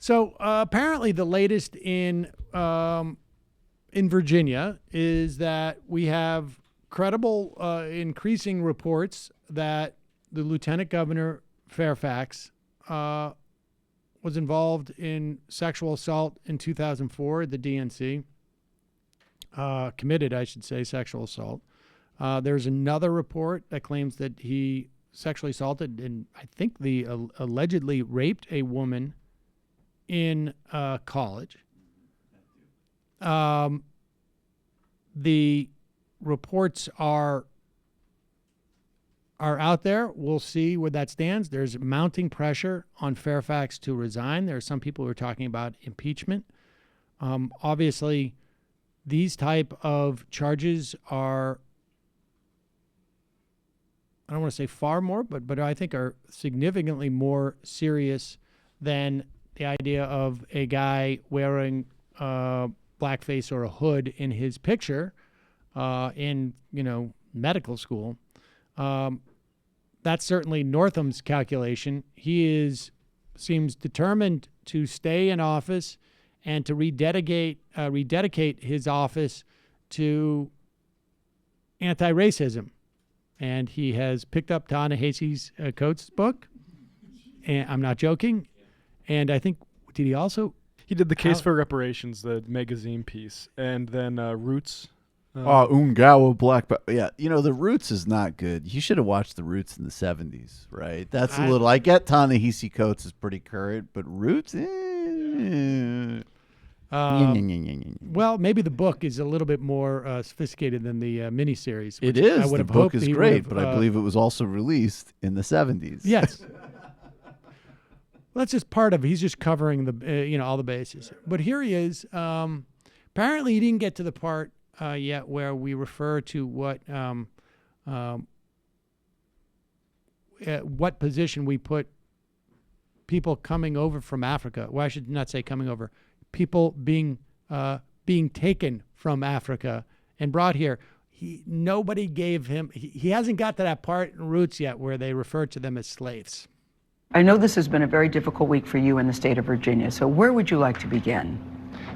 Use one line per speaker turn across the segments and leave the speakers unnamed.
So apparently the latest in Virginia is that we have credible, increasing reports that the Lieutenant Governor Fairfax was involved in sexual assault in 2004 at the DNC. Committed, I should say, sexual assault. There's another report that claims that he sexually assaulted and I think allegedly raped a woman in college. The reports are out there. We'll see where that stands. There's mounting pressure on Fairfax to resign. There are some people who are talking about impeachment. Obviously, these type of charges are, I don't want to say far more, but I think are significantly more serious than the idea of a guy wearing blackface or a hood in his picture in medical school. That's certainly Northam's calculation. He seems determined to stay in office and to rededicate his office to anti-racism. And he has picked up Ta-Nehisi Coates' book, and I'm not joking. And I think, did he also?
He did the Case for Reparations, the magazine piece, and then Roots.
Ungawa Black. Yeah, the Roots is not good. You should have watched the Roots in the 70s, right? That's a little. I get Ta-Nehisi Coates is pretty current, but Roots.
Well, maybe the book is a little bit more sophisticated than the miniseries.
It is. The book is great, but I believe it was also released in the 70s.
Yes. Well, that's just part of it. He's just covering the all the bases. But here he is. Apparently, he didn't get to the part yet where we refer to what position we put people coming over from Africa. Well, I should not say coming over. People being taken from Africa and brought here. Nobody gave him. He hasn't got to that part in Roots yet where they refer to them as slaves.
I know this has been a very difficult week for you in the state of Virginia. So where would you like to begin?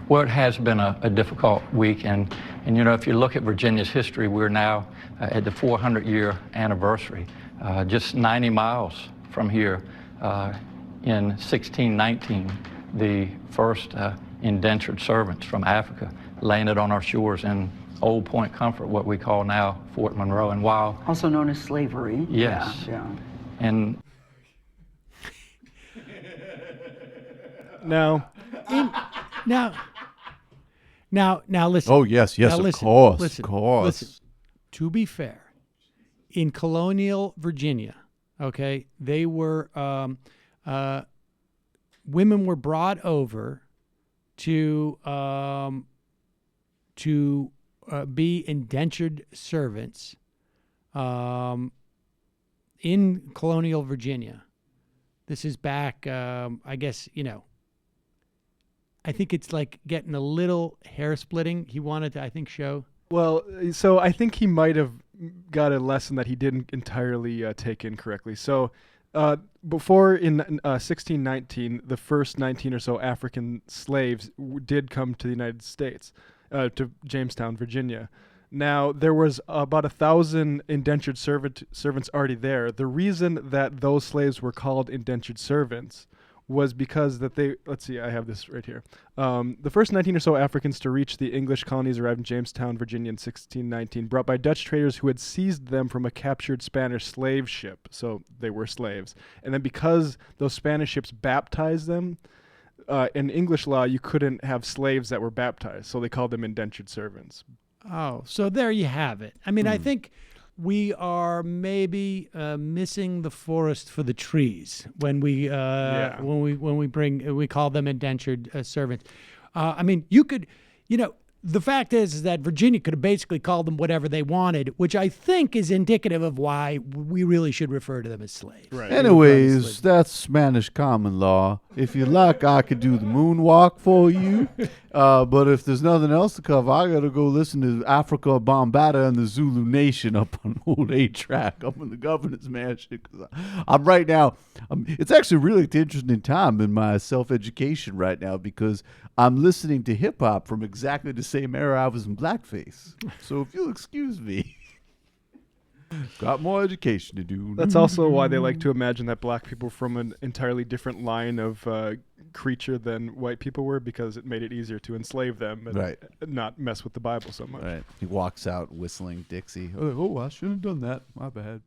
Well, it has been a difficult week, and if you look at Virginia's history, we're now at the 400-year anniversary. Just 90 miles from here, in 1619, the first indentured servants from Africa landed on our shores in Old Point Comfort, what we call now Fort Monroe. And while
also known as slavery.
Yes.
Yeah.
And
now
listen.
Oh yes, of course.
Listen. To be fair, in colonial Virginia, okay, they were women were brought over to be indentured servants in colonial Virginia. This is back, I guess, I think it's like getting a little hair splitting. He wanted to, I think, show.
Well, so I think he might have got a lesson that he didn't entirely take in correctly. So before in 1619, the first 19 or so African slaves did come to the United States, to Jamestown, Virginia. Now, there was about 1,000 indentured servants already there. The reason that those slaves were called indentured servants was because that they, let's see, I have this right here. The first 19 or so Africans to reach the English colonies arrived in Jamestown, Virginia in 1619, brought by Dutch traders who had seized them from a captured Spanish slave ship. So they were slaves. And then because those Spanish ships baptized them, in English law, you couldn't have slaves that were baptized. So they called them indentured servants.
Oh, so there you have it. I mean, I think we are maybe missing the forest for the trees when we call them indentured servants. I mean, you could, the fact is that Virginia could have basically called them whatever they wanted, which I think is indicative of why we really should refer to them as slaves.
Right. Anyways, that's Spanish common law. If you like, I could do the moonwalk for you. But if there's nothing else to cover, I gotta go listen to Africa Bombata and the Zulu Nation up on old 8-track up in the governor's mansion. 'Cause I'm right now. It's actually really an interesting time in my self-education right now because I'm listening to hip hop from exactly the same era I was in blackface. So if you'll excuse me. Got more education to do.
That's also why they like to imagine that black people were from an entirely different line of creature than white people were, because it made it easier to enslave them and
Right.
not mess with the Bible so much.
Right. He walks out whistling Dixie. Oh, I shouldn't have done that. My bad.